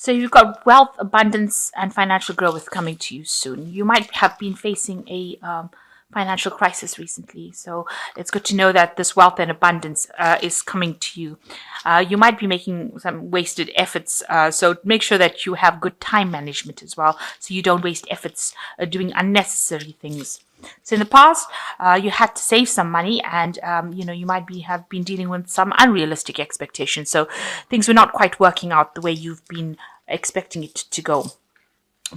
So you've got wealth, abundance, and financial growth coming to you soon. You might have been facing a financial crisis recently, so it's good to know that this wealth and abundance is coming to you. You might be making some wasted efforts, so make sure that you have good time management as well, so you don't waste efforts doing unnecessary things. So in the past, you had to save some money, and you might have been dealing with some unrealistic expectations. So things were not quite working out the way you've been expecting it to go.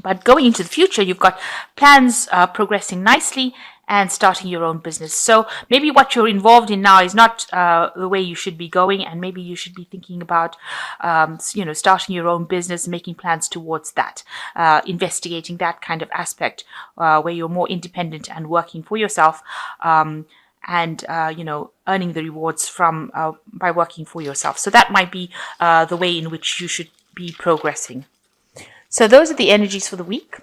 But going into the future, you've got plans progressing nicely and starting your own business. So maybe what you're involved in now is not the way you should be going, and maybe you should be thinking about, starting your own business, making plans towards that, investigating that kind of aspect where you're more independent and working for yourself. And earning the rewards from by working for yourself. So that might be the way in which you should be progressing. So those are the energies for the week.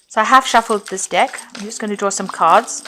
So I have shuffled this deck. I'm just going to draw some cards.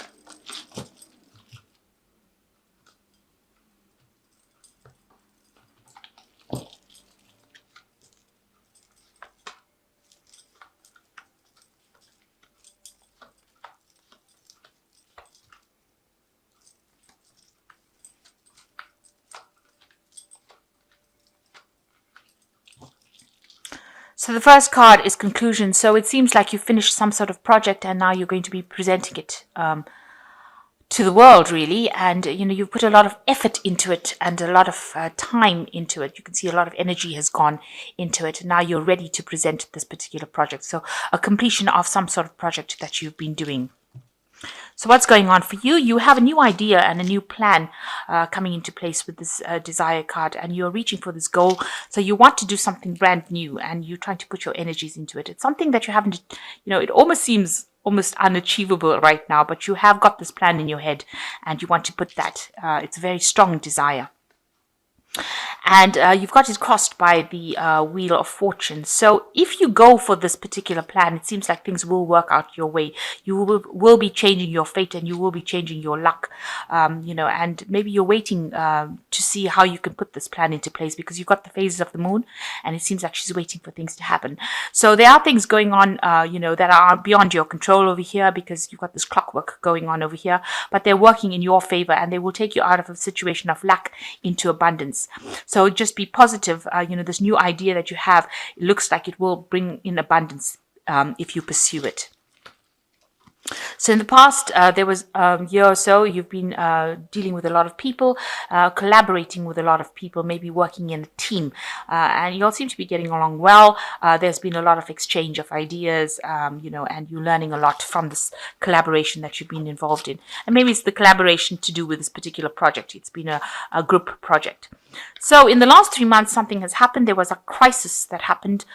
So the first card is conclusion. So it seems like you finished some sort of project and now you're going to be presenting it to the world, really. And, you've put a lot of effort into it and a lot of time into it. You can see a lot of energy has gone into it. And now you're ready to present this particular project. So a completion of some sort of project that you've been doing. So what's going on for you? You have a new idea and a new plan coming into place with this desire card, and you're reaching for this goal. So you want to do something brand new and you're trying to put your energies into it. It's something that you haven't, it almost seems almost unachievable right now, but you have got this plan in your head and you want to put that. It's a very strong desire. And you've got it crossed by the Wheel of Fortune. So if you go for this particular plan, it seems like things will work out your way. You will be changing your fate and you will be changing your luck, and maybe you're waiting to see how you can put this plan into place, because you've got the phases of the moon and it seems like she's waiting for things to happen. So there are things going on, that are beyond your control over here, because you've got this clockwork going on over here, but they're working in your favor and they will take you out of a situation of lack into abundance. So just be positive. This new idea that you have, it looks like it will bring in abundance if you pursue it. So in the past, there was a year or so, you've been dealing with a lot of people, collaborating with a lot of people, maybe working in a team, and you all seem to be getting along well. There's been a lot of exchange of ideas, and you're learning a lot from this collaboration that you've been involved in. And maybe it's the collaboration to do with this particular project. It's been a group project. So in the last 3 months, something has happened. There was a crisis that happened.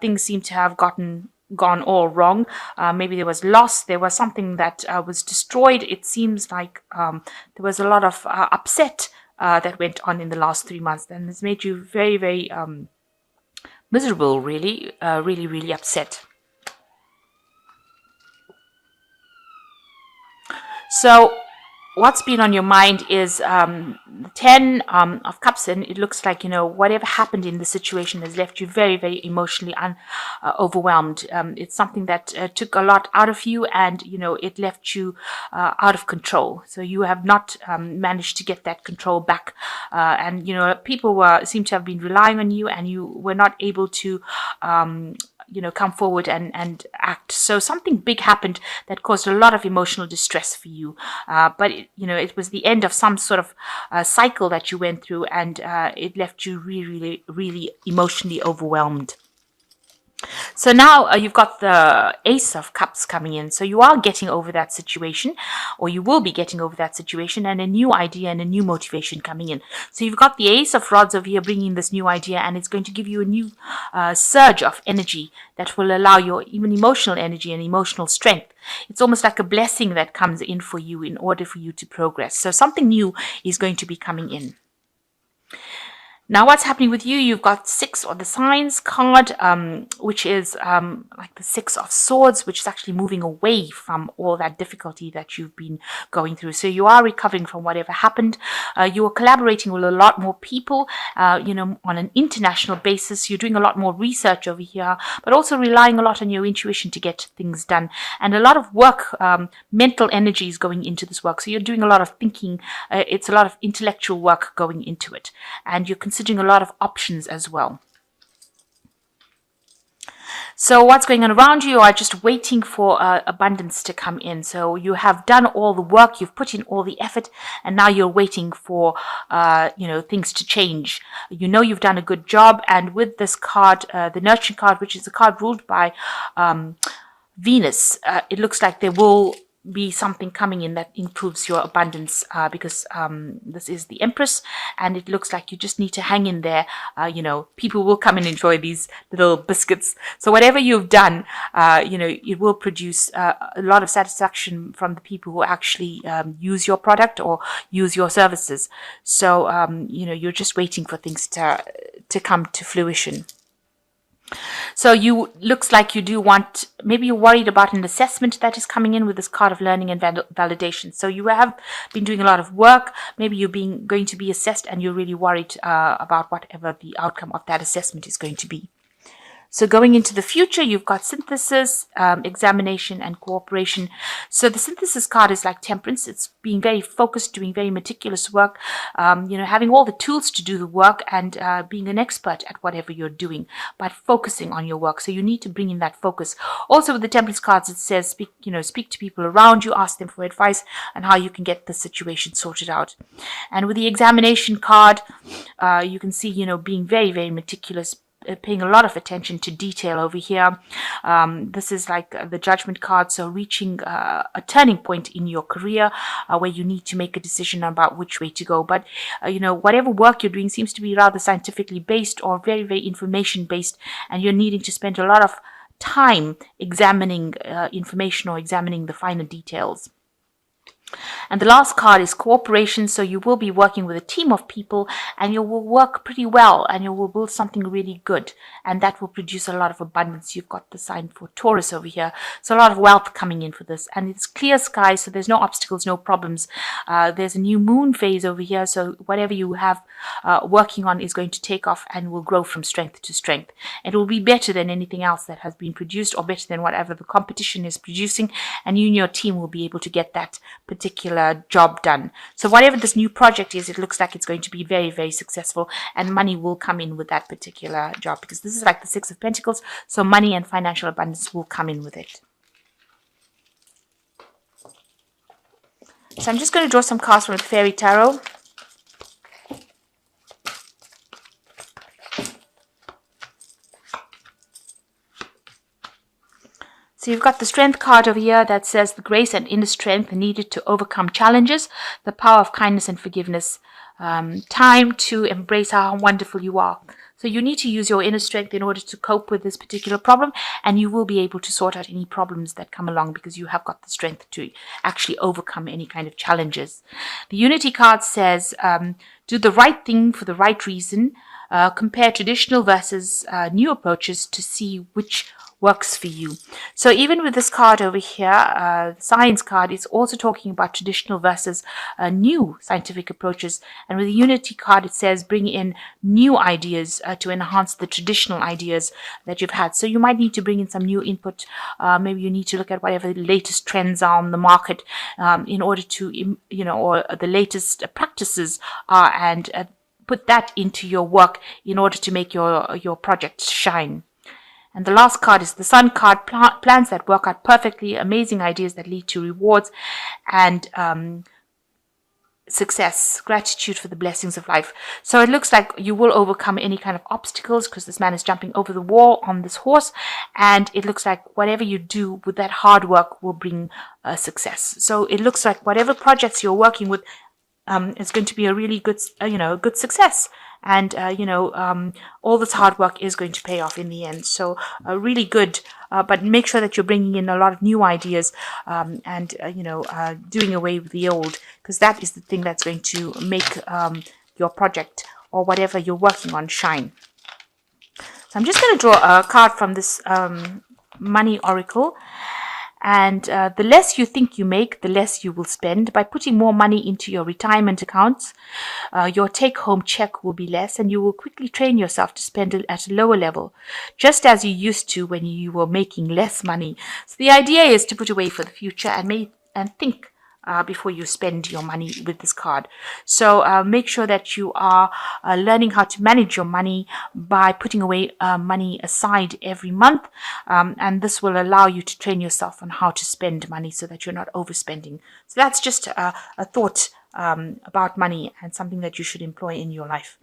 Things seem to have gone all wrong. Maybe there was loss. There was something that was destroyed. It seems like there was a lot of upset that went on in the last 3 months, and it's made you very, very miserable, really, really, really upset. So what's been on your mind is the 10 of Cups, and it looks like, whatever happened in the situation has left you very, very emotionally overwhelmed. It's something that took a lot out of you, and, it left you out of control. So you have not managed to get that control back. And, people seem to have been relying on you, and you were not able to come forward and act. So something big happened that caused a lot of emotional distress for you. But it was the end of some sort of cycle that you went through, and it left you really, really, really emotionally overwhelmed. So now you've got the Ace of Cups coming in. So you are getting over that situation, or you will be getting over that situation, and a new idea and a new motivation coming in. So you've got the Ace of Rods over here bringing this new idea, and it's going to give you a new surge of energy that will allow your even emotional energy and emotional strength. It's almost like a blessing that comes in for you in order for you to progress. So something new is going to be coming in. Now, what's happening with you? You've got 6 on the Signs card, which is like the 6 of Swords, which is actually moving away from all that difficulty that you've been going through. So you are recovering from whatever happened. You are collaborating with a lot more people, on an international basis. You're doing a lot more research over here, but also relying a lot on your intuition to get things done. And a lot of work, mental energy is going into this work. So you're doing a lot of thinking. It's a lot of intellectual work going into it. And you're considering a lot of options as well. So what's going on around you? You are just waiting for abundance to come in. So you have done all the work, you've put in all the effort, and now you're waiting for things to change. You know you've done a good job, and with this card, the Nurturing card, which is a card ruled by Venus, it looks like there will be something coming in that improves your abundance, because this is the Empress, and it looks like you just need to hang in there. People will come and enjoy these little biscuits. So whatever you've done, it will produce a lot of satisfaction from the people who actually use your product or use your services. So you're just waiting for things to come to fruition. So looks like you do want, maybe you're worried about an assessment that is coming in with this card of learning and validation. So you have been doing a lot of work. Maybe you're going to be assessed, and you're really worried about whatever the outcome of that assessment is going to be. So going into the future, you've got synthesis, examination, and cooperation. So the synthesis card is like temperance. It's being very focused, doing very meticulous work, having all the tools to do the work, and being an expert at whatever you're doing, but focusing on your work. So you need to bring in that focus. Also with the temperance cards, it says speak to people around you, ask them for advice on how you can get the situation sorted out. And with the examination card, you can see, being very, very meticulous, paying a lot of attention to detail over here. This is like the Judgment card, so reaching a turning point in your career where you need to make a decision about which way to go. But whatever work you're doing seems to be rather scientifically based or very, very information based, and you're needing to spend a lot of time examining information or examining the finer details. And the last card is cooperation. So you will be working with a team of people, and you will work pretty well, and you will build something really good, and that will produce a lot of abundance. You've got the sign for Taurus over here, so a lot of wealth coming in for this, and it's clear sky, so there's no obstacles, no problems. There's a new moon phase over here, so whatever you have working on is going to take off and will grow from strength to strength. It will be better than anything else that has been produced, or better than whatever the competition is producing, and you and your team will be able to get that particular job done. So whatever this new project is, it looks like it's going to be very, very successful, and money will come in with that particular job, because this is like the Six of Pentacles, so money and financial abundance will come in with it. So I'm just going to draw some cards from the Fairy Tarot. So you've got the Strength card over here that says the grace and inner strength needed to overcome challenges, the power of kindness and forgiveness, time to embrace how wonderful you are. So you need to use your inner strength in order to cope with this particular problem, and you will be able to sort out any problems that come along because you have got the strength to actually overcome any kind of challenges. The Unity card says do the right thing for the right reason, compare traditional versus new approaches to see which works for you. So even with this card over here, the Science card, it's also talking about traditional versus new scientific approaches. And with the Unity card, it says bring in new ideas to enhance the traditional ideas that you've had. So you might need to bring in some new input. Maybe you need to look at whatever the latest trends are on the market in order to, or the latest practices are, and put that into your work in order to make your project shine. And the last card is the Sun card, plans that work out perfectly, amazing ideas that lead to rewards and success, gratitude for the blessings of life. So it looks like you will overcome any kind of obstacles because this man is jumping over the wall on this horse, and it looks like whatever you do with that hard work will bring success. So it looks like whatever projects you're working with is going to be a really good, good success. And, all this hard work is going to pay off in the end. So really good, but make sure that you're bringing in a lot of new ideas and doing away with the old, because that is the thing that's going to make your project or whatever you're working on shine. So I'm just going to draw a card from this money oracle. And the less you think you make, the less you will spend. By putting more money into your retirement accounts, your take-home check will be less, and you will quickly train yourself to spend it at a lower level, just as you used to when you were making less money. So the idea is to put away for the future and think before you spend your money with this card. So make sure that you are learning how to manage your money by putting away money aside every month. And this will allow you to train yourself on how to spend money so that you're not overspending. So that's just a thought about money and something that you should employ in your life.